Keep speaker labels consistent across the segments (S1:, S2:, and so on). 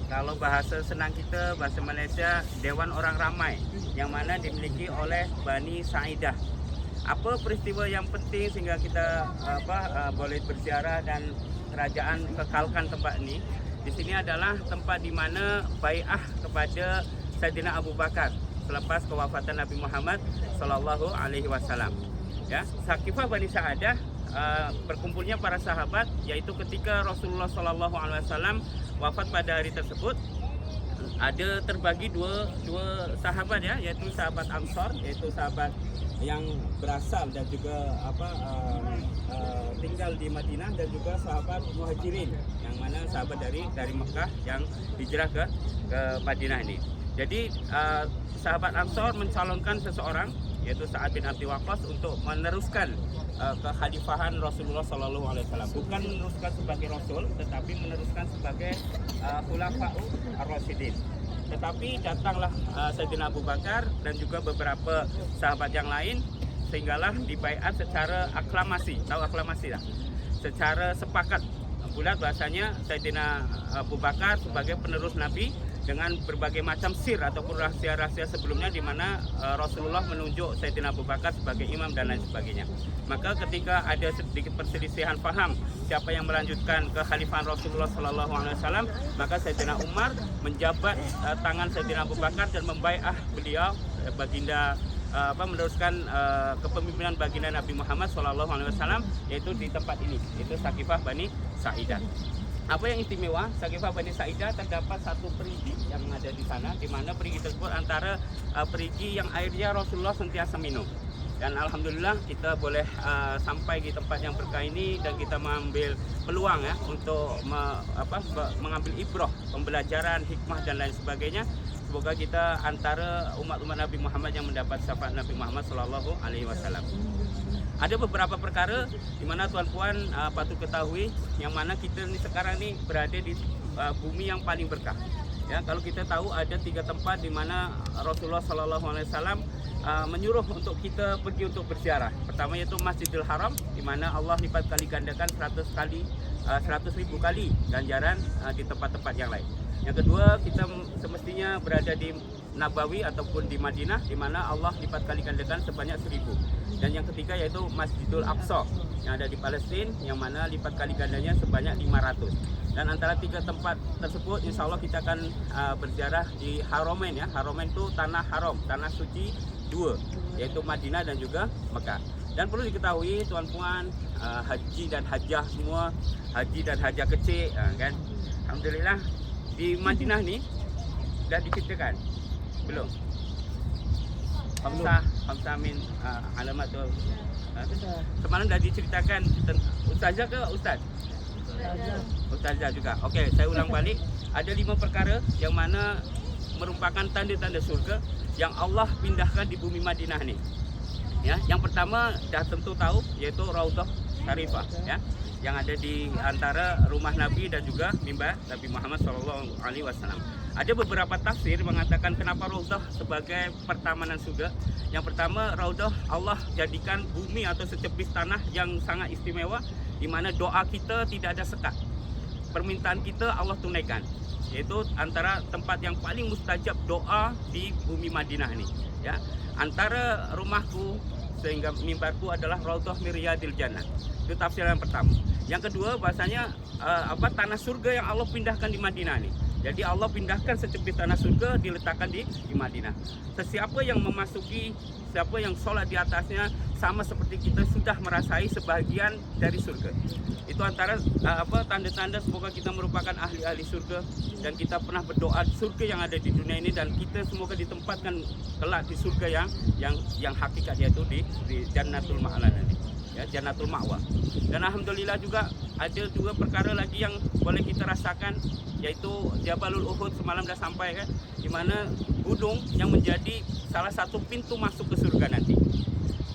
S1: kalau bahasa senang kita, bahasa Malaysia, Dewan Orang Ramai yang mana dimiliki oleh Bani Sa'idah. Apa peristiwa yang penting sehingga kita boleh berziarah dan kerajaan kekalkan tempat ini? Di sini adalah tempat di mana bai'ah kepada Sayyidina Abu Bakar selepas kewafatan Nabi Muhammad sallallahu alaihi wasallam. Ya, Sakifah Bani Sa'adah berkumpulnya para sahabat, yaitu ketika Rasulullah sallallahu alaihi wasallam wafat pada hari tersebut, ada terbagi dua sahabat, ya, yaitu sahabat Ansar, yaitu sahabat yang berasal dan juga tinggal di Madinah, dan juga sahabat Muhajirin yang mana sahabat dari Mekah yang hijrah ke Madinah ini. Jadi sahabat Ansar mencalonkan seseorang, yaitu Sa'ad bin Abi Waqqas, untuk meneruskan kekhalifahan Rasulullah Sallallahu Alaihi Wasallam. Bukan meneruskan sebagai Rasul, tetapi meneruskan sebagai Khulafa'ur Ar-Rasyidin. Tetapi datanglah Sayyidina Abu Bakar dan juga beberapa sahabat yang lain, sehinggalah dibaiat secara aklamasi. Tahu aklamasi tak? Secara sepakat bulat bahasanya Sayyidina Abu Bakar sebagai penerus Nabi, dengan berbagai macam sir ataupun rahasia-rahasia sebelumnya, di mana Rasulullah menunjuk Sayyidina Abu Bakar sebagai imam dan lain sebagainya. Maka ketika ada sedikit perselisihan faham siapa yang melanjutkan kekhalifahan Rasulullah Sallallahu Alaihi Wasallam, maka Sayyidina Umar menjabat tangan Sayyidina Abu Bakar dan membai'ah beliau baginda meneruskan kepemimpinan baginda Nabi Muhammad Sallallahu Alaihi Wasallam, yaitu di tempat ini, yaitu Sakifah Bani Sa'idah. Apa yang istimewa Sakifah Bani Sa'idah? Terdapat satu perigi yang ada di sana, di mana perigi tersebut antara perigi yang airnya Rasulullah sentiasa minum. Dan alhamdulillah kita boleh sampai di tempat yang berkah ini, dan kita mengambil peluang, ya, untuk mengambil ibrah, pembelajaran, hikmah dan lain sebagainya. Semoga kita antara umat-umat Nabi Muhammad yang mendapat syafaat Nabi Muhammad Sallallahu Alaihi Wasallam. Ada beberapa perkara di mana tuan-puan patut ketahui, yang mana kita ni sekarang ni berada di bumi yang paling berkah. Ya, kalau kita tahu ada 3 tempat di mana Rasulullah Sallallahu Alaihi Wasallam menyuruh untuk kita pergi untuk berziarah. Pertama yaitu Masjidil Haram, di mana Allah lipat kali gandakan 100.000 kali ganjaran di tempat-tempat yang lain. Yang kedua, kita semestinya berada di Nabawi ataupun di Madinah, di mana Allah lipat kali gandakan sebanyak 1000. Dan yang ketiga yaitu Masjidul Aqsa yang ada di Palestina, yang mana lipat kali gandanya sebanyak 500. Dan antara 3 tempat tersebut, insya Allah kita akan berziarah di Haramain, ya. Haramain itu tanah haram, tanah suci 2, yaitu Madinah dan juga Mekah. Dan perlu diketahui tuan-puan, haji dan hajah semua, haji dan hajah kecil, kan, alhamdulillah di Madinah ni dah diceritakan belum? Hamzah min alamat tu. Semalam dah diceritakan. Ustazah ke ustaz? Ustazah juga. Okey, saya ulang balik. Ada 5 perkara yang mana merupakan tanda-tanda surga yang Allah pindahkan di bumi Madinah ni. Ya, yang pertama dah tentu tahu, iaitu Raudhah Syarifah, ya, yang ada di antara rumah Nabi dan juga mimbar Nabi Muhammad SAW. Ada beberapa tafsir mengatakan kenapa Raudhah sebagai pertamanan surga. Yang pertama, Raudhah Allah jadikan bumi atau secebis tanah yang sangat istimewa, di mana doa kita tidak ada sekat. Permintaan kita Allah tunaikan. Iaitu antara tempat yang paling mustajab doa di bumi Madinah ini. Ya, antara rumahku sehingga mimbarku adalah Raudhah min Riyadil Jannah. Itu tafsiran yang pertama. Yang kedua, bahasanya tanah surga yang Allah pindahkan di Madinah ini. Jadi Allah pindahkan secebis tanah surga, diletakkan di Madinah. Sesiapa yang memasuki, siapa yang solat di atasnya, sama seperti kita sudah merasai sebahagian dari surga. Itu antara tanda-tanda semoga kita merupakan ahli-ahli surga, dan kita pernah berdoa surga yang ada di dunia ini, dan kita semoga ditempatkan kelak di surga yang hakikat, yaitu di Jannatul Ma'la nanti. Ya, Jannatul Ma'wa. Dan alhamdulillah juga ada 2 perkara lagi yang boleh kita rasakan, yaitu Jabalul Uhud. Semalam dah sampai, kan, di mana gunung yang menjadi salah satu pintu masuk ke surga nanti.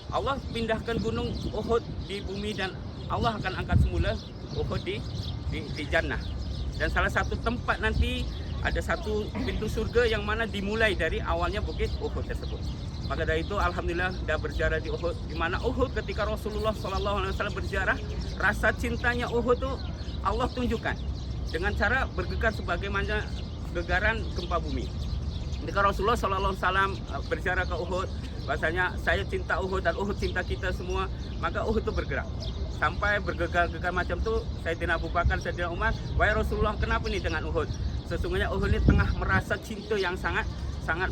S1: Allah pindahkan gunung Uhud di bumi, dan Allah akan angkat semula Uhud di Jannah. Dan salah satu tempat nanti ada satu pintu surga yang mana dimulai dari awalnya bukit Uhud tersebut. Maka dari itu alhamdulillah dah berziarah di Uhud, di mana Uhud ketika Rasulullah SAW berziarah, rasa cintanya Uhud tu Allah tunjukkan dengan cara bergegas sebagaimana gegaran gempa bumi. Ketika Rasulullah SAW berziarah ke Uhud, bahasanya saya cinta Uhud dan Uhud cinta kita semua, maka Uhud itu bergerak. Sampai bergegar-gegar macam tu, Sayyidina Abu Bakar, Sayyidina Umar, wahai Rasulullah, kenapa ni dengan Uhud? Sesungguhnya Uhud ini tengah merasa cinta yang sangat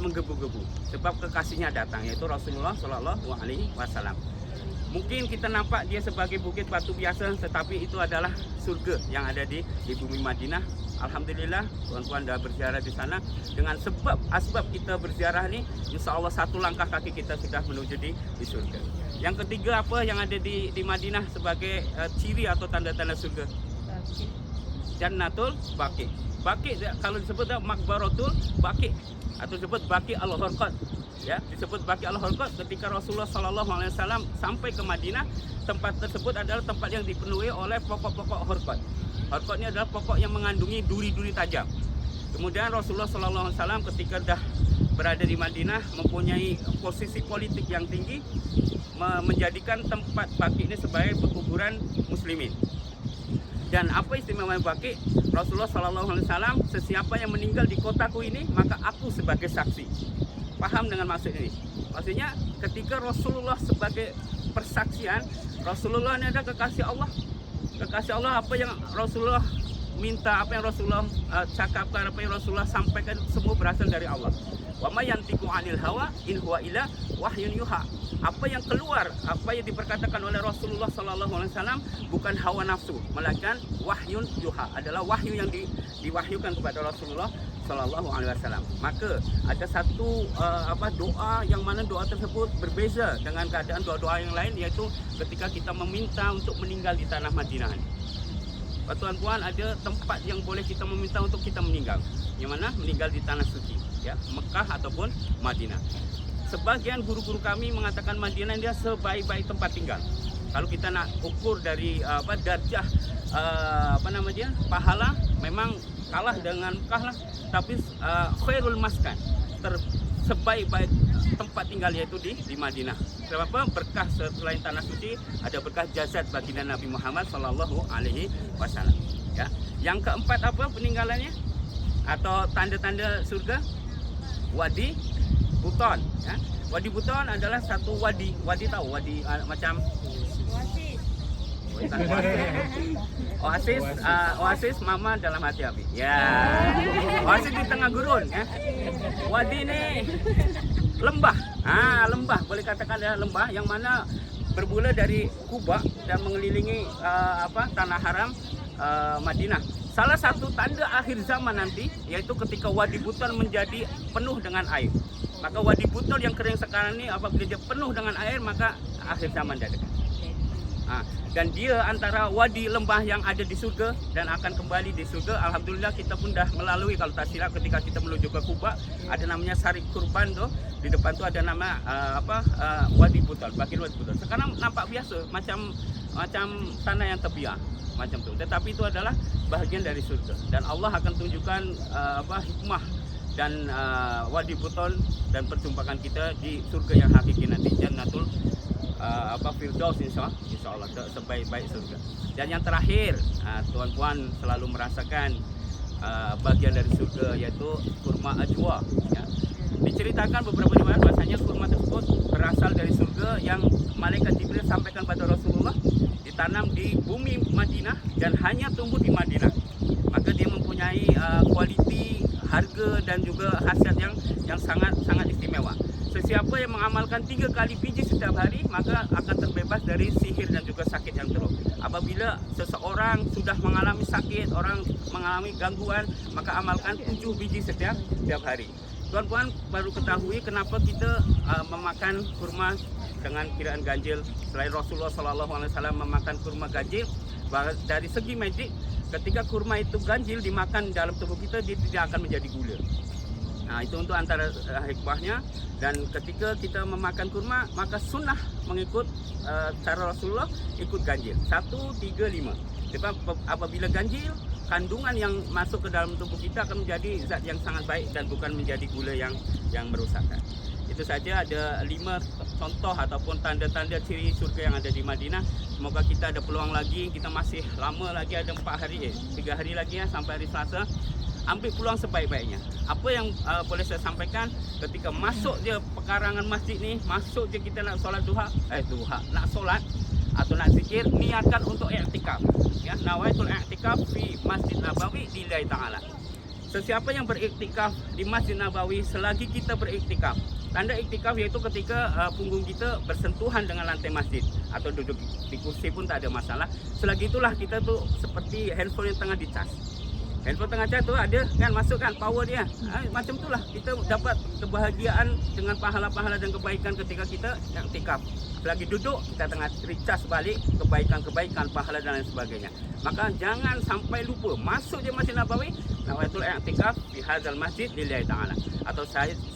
S1: menggebu-gebu, sebab kekasihnya datang, yaitu Rasulullah SAW. Mungkin kita nampak dia sebagai bukit batu biasa, tetapi itu adalah surga yang ada di bumi Madinah. Alhamdulillah, tuan-tuan dah berziarah di sana. Dengan asbab kita berziarah ni, insya Allah satu langkah kaki kita sudah menuju di surga. Yang ketiga, apa yang ada di Madinah sebagai ciri atau tanda-tanda surga? Jannatul Baqi. Baqi kalau disebut Maqbaratul Baqi atau disebut Baqi al-Gharqad. Ya, disebut Baqi al-Gharqad ketika Rasulullah SAW sampai ke Madinah. Tempat tersebut adalah tempat yang dipenuhi oleh pokok-pokok Gharqad. Gharqad ini adalah pokok yang mengandungi duri-duri tajam. Kemudian Rasulullah SAW ketika dah berada di Madinah mempunyai posisi politik yang tinggi, menjadikan tempat Baqi ini sebagai pekuburan muslimin. Dan apa istimewa Baqi? Rasulullah SAW, sesiapa yang meninggal di kotaku ini, maka aku sebagai saksi. Paham dengan maksud ini? Maksudnya ketika Rasulullah sebagai persaksian, Rasulullah ini adalah kekasih Allah. Kekasih Allah, apa yang Rasulullah minta, apa yang Rasulullah cakapkan, apa yang Rasulullah sampaikan, semua berasal dari Allah. Wa ma yantiqu 'anil hawa in huwa illa wahyun yuha. Apa yang keluar, apa yang diperkatakan oleh Rasulullah SAW bukan hawa nafsu, melainkan wahyun yuha, adalah wahyu yang diwahyukan kepada Rasulullah SAW. Maka ada satu doa yang mana doa tersebut berbeza dengan keadaan doa-doa yang lain, yaitu ketika kita meminta untuk meninggal di tanah Madinah. Tuan-tuan, ada tempat yang boleh kita meminta untuk kita meninggal, yang mana meninggal di tanah suci, ya, Mekah ataupun Madinah. Sebagian guru-guru kami mengatakan Madinah dia sebaik-baik tempat tinggal. Kalau kita nak ukur dari darjah pahala, memang kalah dengan Mekah lah, tapi khairul maskan, sebaik-baik tempat tinggal yaitu di Madinah. Sebab apa? Berkah selain tanah suci, ada berkah jasad baginda Nabi Muhammad SAW. Ya. Yang keempat apa peninggalannya atau tanda-tanda surga? Wadi Buton. Ya. Wadi Buton adalah satu wadi. Wadi tahu? Wadi macam oasis mama dalam hati api. Ya. Oasis di tengah gurun, ya. Wadi ini lembah. Lembah, boleh katakan adalah lembah yang mana bermula dari Kuba dan mengelilingi tanah haram Madinah. Salah satu tanda akhir zaman nanti yaitu ketika Wadi Buton menjadi penuh dengan air. Maka Wadi Buton yang kering sekarang ini apabila dia penuh dengan air, maka akhir zaman dia dekat. Dan dia antara wadi lembah yang ada di surga dan akan kembali di surga. Alhamdulillah kita pun dah melalui, kalau tak silap ketika kita menuju ke Kuba, ada namanya Sarik Kurban tu, di depan tu ada nama Wadi Buton, Baqi Wadi Buton. Sekarang nampak biasa, macam tanah yang terbiar macam tu. Tetapi itu adalah bahagian dari surga dan Allah akan tunjukkan hikmah dan Wadi Buton dan perjumpaan kita di surga yang hakiki nanti, Jannatul Firdaus, insya Allah sebaik-baik surga. Dan yang terakhir, tuan-puan selalu merasakan bagian dari surga yaitu kurma ajwa, ya. Diceritakan beberapa riwayat bahasanya kurma tersebut berasal dari surga yang malaikat Jibril sampaikan pada Rasulullah, ditanam di bumi Madinah dan hanya tumbuh di Madinah. Maka dia mempunyai kualiti, harga dan juga khasiat yang sangat istimewa. Sesiapa yang mengamalkan 3 kali biji setiap hari, maka akan terbebas dari sihir dan juga sakit yang teruk. Apabila seseorang sudah mengalami sakit, orang mengalami gangguan, maka amalkan 7 biji setiap hari. Tuan-puan baru ketahui kenapa kita memakan kurma dengan kiraan ganjil. Selain Rasulullah SAW memakan kurma ganjil, dari segi medis, ketika kurma itu ganjil dimakan dalam tubuh kita, dia tidak akan menjadi gula. Itu untuk antara hikmahnya. Dan ketika kita memakan kurma, maka sunnah mengikut cara Rasulullah, ikut ganjil 1, 3, 5. Sebab apabila ganjil, kandungan yang masuk ke dalam tubuh kita akan menjadi zat yang sangat baik dan bukan menjadi gula yang merosakkan. Itu saja, ada 5 contoh ataupun tanda-tanda ciri surga yang ada di Madinah. Semoga kita ada peluang lagi, kita masih lama lagi, ada 3 hari lagi ya sampai hari Selasa. ambil peluang sebaik-baiknya. Apa yang boleh saya sampaikan, ketika masuk je pekarangan masjid ni, masuk je kita nak solat duha, nak solat atau nak zikir, niatkan untuk i'tikaf. Ya, nawaitul i'tikaf fi Masjid Nabawi lillahi ta'ala. Sesiapa yang beriktikaf di Masjid Nabawi selagi kita beriktikaf. Tanda iktikaf iaitu ketika punggung kita bersentuhan dengan lantai masjid atau duduk di kursi pun tak ada masalah. Selagi itulah kita tu seperti handphone yang tengah dicas. Handphone tengah cas tu ada kan, masuk kan power dia. Macam itulah kita dapat kebahagiaan dengan pahala-pahala dan kebaikan ketika kita iktikaf. Selagi duduk kita tengah recharge balik kebaikan-kebaikan, pahala dan lain sebagainya. Maka jangan sampai lupa masuk je Masjid Nabawi, nawaitul i'tikaf di hadzal masjid lillahi ta'ala, atau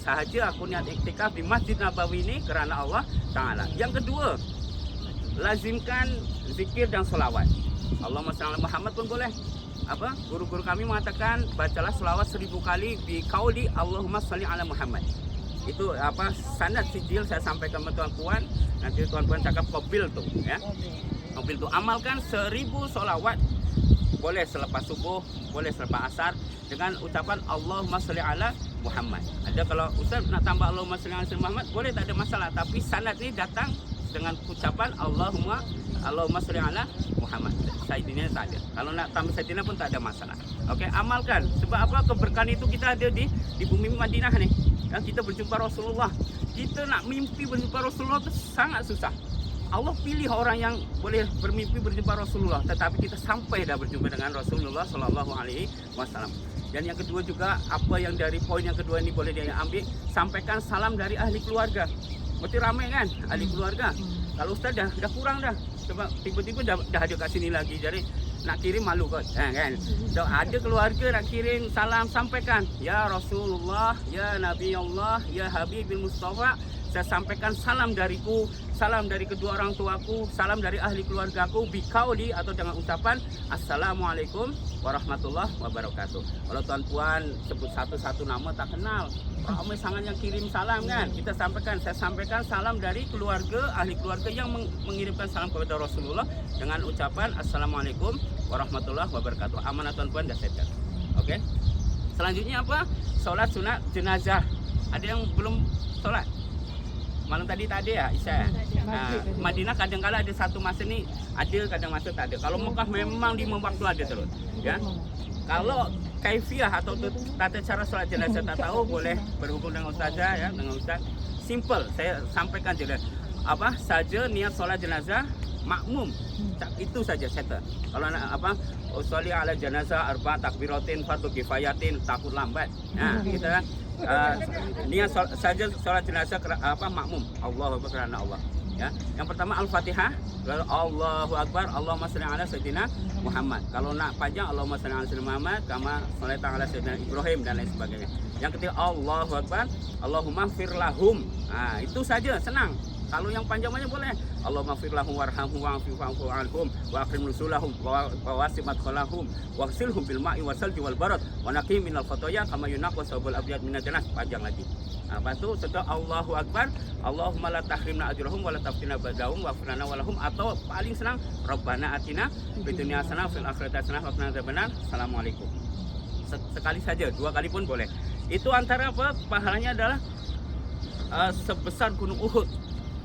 S1: sahaja aku niat iktikaf di Masjid Nabawi ini kerana Allah Ta'ala. Yang kedua, lazimkan zikir dan selawat. Allahumma shalli ala Muhammad pun boleh. Guru-guru kami mengatakan bacalah selawat 1000 kali bi qauli Allahumma shalli ala Muhammad. Itu sanad sijil saya sampaikan kepada tuan-puan. Nanti tuan-puan cakap mobil tu ya. Mobil tu amalkan 1000 solawat. Boleh selepas subuh, boleh selepas asar dengan ucapan Allahumma shalli ala Muhammad. Ada kalau ustaz nak tambah Allahumma shalli ala Muhammad, boleh, tak ada masalah, tapi sanad ni datang dengan ucapan Allahumma shalli ala Muhammad. Sayyidina tak ada. Kalau nak tambah Sayyidina pun tak ada masalah. Okey, amalkan. Sebab apa? Keberkahan itu kita ada di bumi Madinah ni. Dan kita berjumpa Rasulullah. Kita nak mimpi berjumpa Rasulullah tu sangat susah. Allah pilih orang yang boleh bermimpi berjumpa Rasulullah, tetapi kita sampai dah berjumpa dengan Rasulullah sallallahu alaihi wasallam. Dan yang kedua juga, apa yang dari poin yang kedua ini boleh dia ambil, sampaikan salam dari ahli keluarga. Mesti ramai kan ahli keluarga. Kalau ustaz dah kurang dah. Sebab tiba-tiba dah ada kat sini lagi. Jadi nak kirim malu kot. Kan? So, ada keluarga nak kirim salam, sampaikan. Ya Rasulullah, ya Nabi Allah, ya Habibil Mustafa. Saya sampaikan salam dariku, salam dari kedua orang tuaku, salam dari ahli keluargaku, bikauli atau dengan ucapan Assalamualaikum warahmatullahi wabarakatuh. Kalau tuan-puan sebut satu-satu nama tak kenal, ramai sangat yang kirim salam kan. Kita sampaikan, saya sampaikan salam dari keluarga, ahli keluarga yang mengirimkan salam kepada Rasulullah dengan ucapan Assalamualaikum warahmatullahi wabarakatuh. Amanah tuan-puan dah set. Okey. Selanjutnya apa? Solat sunat jenazah. Ada yang belum solat? Malam tadi tak ada ya, Isya. Madinah kadang-kala ada satu masa ni ada, kadang masa tak ada. Kalau Mekah memang 5 waktu ada terus. Ya. Kalau kaifiah atau tata cara solat jenazah tak tahu, boleh berhubung dengan ustazah ya, dengan ustaz. Simple, saya sampaikan je. Saja niat solat jenazah makmum. Itu saja settle. Kalau nak sholli ala jenazah arba takbiratin fatu kifayatin, takut lambat. Nah, kita niat saja solat jenazah makmum. Allahu akbar kerana Allah. Ya. Yang pertama Al-Fatihah, lalu Allahu akbar, Allahumma shalli ala sayyidina Muhammad. Kalau nak panjang Allahumma shalli ala sayyidina Muhammad kama shallaita ala sayyidina Ibrahim dan lain sebagainya. Yang ketiga Allahu akbar, Allahumma ighfir lahum. Itu saja, senang. Kalau yang panjang-panjang boleh. Allahumma ighfir lahum warhamhum wa'fu anhum wa akrim nusulahum wa wasi' madkhalahum waghsilhum bil ma'i wasalji wal barad wa naqihim minal khotoya kama yunaqqa thawbul abyad minad danas. Panjang lagi. Lepas tu setelah Allahu akbar, Allahumma la tahrimna ajrahum wa la taftina badahum wa firana walahum, atau paling senang Rabbana atina fid dunya hasanah fil akhirati hasanah wa qina adzabannar. Assalamualaikum. Sekali saja, 2 kali pun boleh. Itu antara pahalanya adalah sebesar gunung Uhud.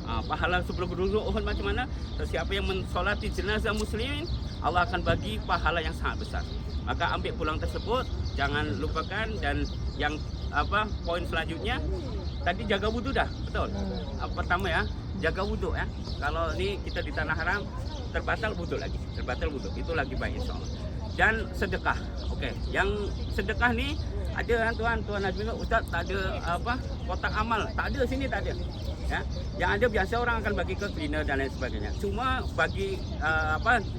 S1: Pahala sebelum gunung Uhud macam mana? Sesiapa yang mensolati jenazah muslimin, Allah akan bagi pahala yang sangat besar. Maka ambil pulang tersebut, jangan lupakan. Dan yang poin selanjutnya tadi jaga wudu dah, betul. Pertama ya, jaga wudu ya. Kalau ni kita di tanah haram, terbatal wudu lagi, itu lagi baik insyaallah. Dan sedekah. Okey, yang sedekah ni ada kan tuan Nazmi, ustaz tak ada kotak amal, tak ada sini, tak ada. Ya, yang ada biasa orang akan bagi ke cleaner dan lain sebagainya. Cuma bagi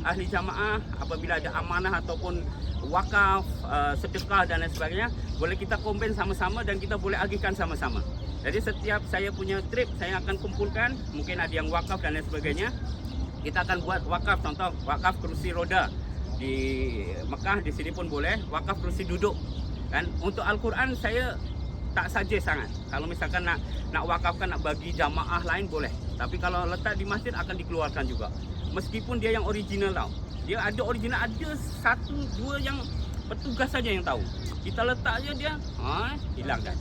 S1: ahli jamaah apabila ada amanah ataupun wakaf, sedekah dan lain sebagainya, boleh kita combine sama-sama dan kita boleh agihkan sama-sama. Jadi setiap saya punya trip, saya akan kumpulkan, mungkin ada yang wakaf dan lain sebagainya. Kita akan buat wakaf, contoh wakaf kerusi roda di Mekah, di sini pun boleh wakaf kerusi duduk. Kan untuk Al-Quran saya tak saja sangat. Kalau misalkan nak wakafkan, nak bagi jamaah lain boleh. Tapi kalau letak di masjid akan dikeluarkan juga. Meskipun dia yang original tau. Dia ada original, ada 1-2 yang petugas saja yang tahu. Kita letak aja dia, hilang kan.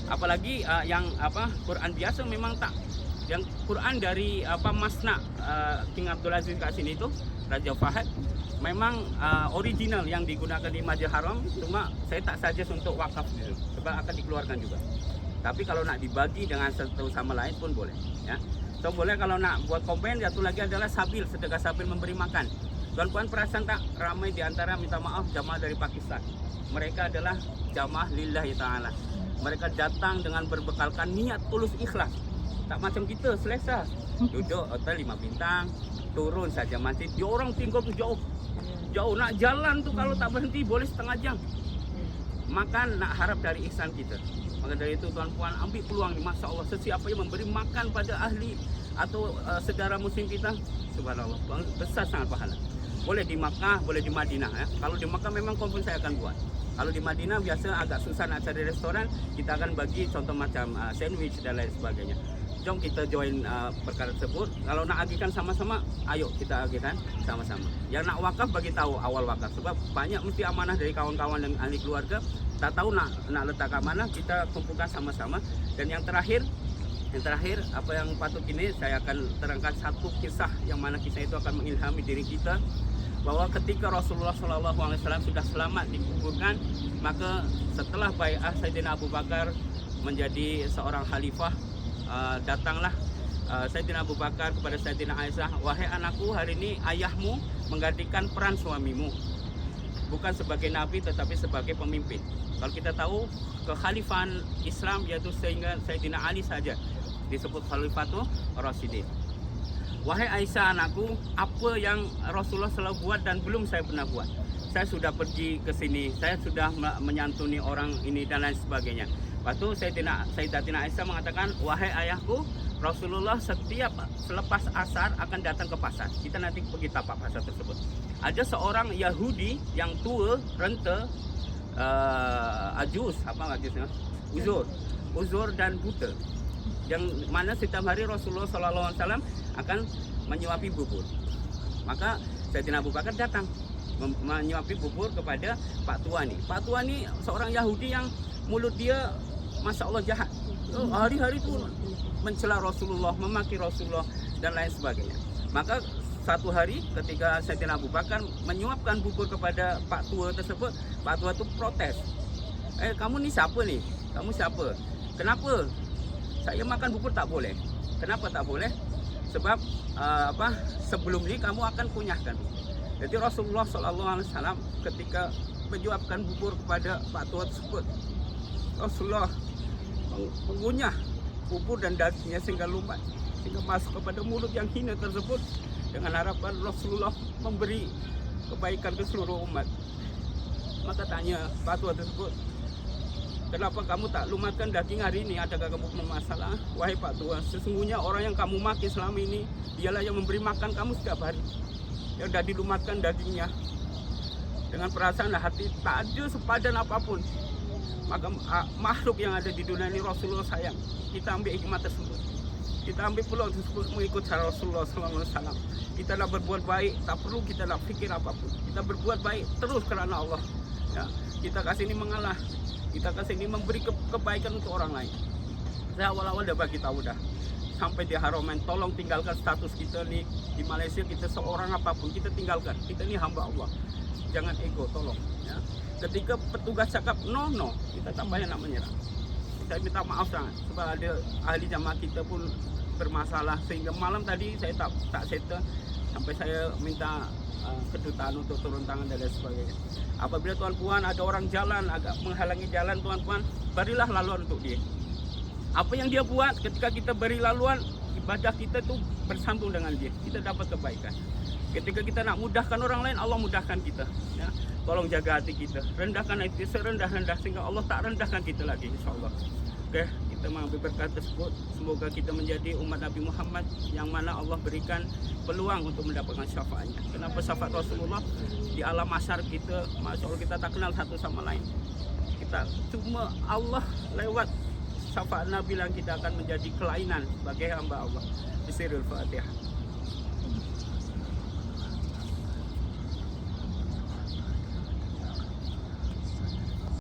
S1: Apalagi yang Quran biasa memang tak. Yang Quran dari Masna King Abdul Aziz kat sini itu, Raja Fahad, memang original yang digunakan di Masjid Haram. Cuma saya tak suggest untuk wakaf gitu, sebab akan dikeluarkan juga. Tapi kalau nak dibagi dengan satu sama lain pun boleh, ya. So boleh kalau nak buat komplain. Satu lagi adalah sabil, sedekah sabil memberi makan. Tuan-puan perasan tak ramai di antara minta maaf jamaah dari Pakistan. Mereka adalah jamaah lillahi ta'ala. Mereka datang dengan berbekalkan niat tulus ikhlas. Tak macam kita selesa. Duduk hotel 5 bintang, turun saja masjid. Dia orang tinggal tu jauh. Jauh nak jalan tu kalau tak berhenti boleh setengah jam. Makan nak harap dari ihsan kita. Maka dari itu tuan-puan ambil peluang ni, Masya Allah, sesiapa yang memberi makan pada ahli atau saudara muslim kita, subhanallah, besar sangat pahala. Boleh di Makkah, boleh di Madinah, ya. Kalau di Makkah memang kompon saya akan buat. Kalau di Madinah biasa agak susah nak cari restoran, kita akan bagi contoh macam sandwich dan lain sebagainya. Jom kita join perkara tersebut. Kalau nak agihkan sama-sama, ayo kita agihkan sama-sama. Yang nak wakaf bagi tahu awal wakaf, sebab banyak mesti amanah dari kawan-kawan dan ahli keluarga. Tak tahu nak letak kat mana, kita kumpulkan sama-sama. Dan yang terakhir apa yang patut ini saya akan terangkan satu kisah yang mana kisah itu akan mengilhami diri kita. Bahwa ketika Rasulullah SAW sudah selamat dikuburkan, maka setelah bai'ah Sayyidina Abu Bakar menjadi seorang khalifah, datanglah Sayyidina Abu Bakar kepada Sayyidina Aisyah, wahai anakku, hari ini ayahmu menggantikan peran suamimu, bukan sebagai nabi tetapi sebagai pemimpin. Kalau kita tahu kekhalifahan Islam yaitu sehingga Sayyidina Ali saja disebut Khalifatul Rasyidin. Wahai Aisyah anakku, apa yang Rasulullah selalu buat dan belum saya pernah buat. Saya sudah pergi ke sini, saya sudah menyantuni orang ini dan lain sebagainya. Lepas tu Sayyidatina Aisyah mengatakan, wahai ayahku, Rasulullah setiap selepas asar akan datang ke pasar. Kita nanti pergi tapak pasar tersebut. Ada seorang Yahudi yang tua, renta, uzur dan buta, yang mana setiap hari Rasulullah SAW akan menyuapi bubur. Maka Sayyidina Abu Bakar datang menyuapi bubur kepada Pak Tua ni. Pak Tua ni seorang Yahudi yang mulut dia Masya Allah jahat. Hari-hari tu mencela Rasulullah, memaki Rasulullah dan lain sebagainya. Maka satu hari ketika Sayyidina Abu Bakar menyuapkan bubur kepada Pak Tua tersebut, Pak Tua tu protes. Kamu ni siapa ni? Kamu siapa? Kenapa saya makan bubur tak boleh? Kenapa tak boleh? Sebab sebelum ni kamu akan kunyahkan. Jadi Rasulullah SAW ketika menjuapkan bubur kepada Pak Tua tersebut, Rasulullah mengunyah bubur dan dagingnya sehingga lumat, sehingga masuk kepada mulut yang hina tersebut, dengan harapan Rasulullah memberi kebaikan ke seluruh umat. Maka tanya Pak Tua tersebut, kenapa kamu tak lumatkan daging hari ini? Adakah kamu punya masalah? Wahai Pak Tua, sesungguhnya orang yang kamu maki selama ini, dialah yang memberi makan kamu setiap hari, yang dah dilumatkan dagingnya dengan perasaan hati tak ada sepadan apapun. Maka makhluk yang ada di dunia ini Rasulullah sayang. Kita ambil hikmah tersebut, kita ambil peluang tersebut mengikut cara Rasulullah SAW. Kita nak berbuat baik, tak perlu kita nak fikir apapun. Kita berbuat baik terus kerana Allah, ya. Kita kasih ini mengalah, kita kasih ini memberi kebaikan untuk orang lain. Saya awal-awal dah bagi tahu dah, sampai di Haramain, tolong tinggalkan status kita ni di Malaysia. Kita seorang apapun kita tinggalkan, kita ni hamba Allah. Jangan ego, tolong, ya. Ketika petugas cakap no, kita tak payah nak menyerah. Saya minta maaf sangat sebab ada ahli jamaah kita pun bermasalah, sehingga malam tadi saya tak settle, sampai saya minta kedutaan untuk turun tangan dan lain sebagainya. Apabila tuan-puan ada orang jalan agak menghalangi jalan, tuan-puan berilah laluan untuk dia. Apa yang dia buat, ketika kita beri laluan, ibadah kita tu bersambung dengan dia, kita dapat kebaikan. Ketika kita nak mudahkan orang lain, Allah mudahkan kita, ya. Tolong jaga hati kita, rendahkan hati serendah-rendah sehingga Allah tak rendahkan kita lagi, insyaAllah. Oke, kita mengambil berkat tersebut. Semoga kita menjadi umat Nabi Muhammad yang mana Allah berikan peluang untuk mendapatkan syafaatnya. Kenapa syafaat Rasulullah? Di alam masyar kita, Masya Allah, kita tak kenal satu sama lain. Kita cuma Allah lewat syafaat Nabi yang kita akan menjadi kelainan sebagai hamba Allah. Bismillahirrahmanirrahim.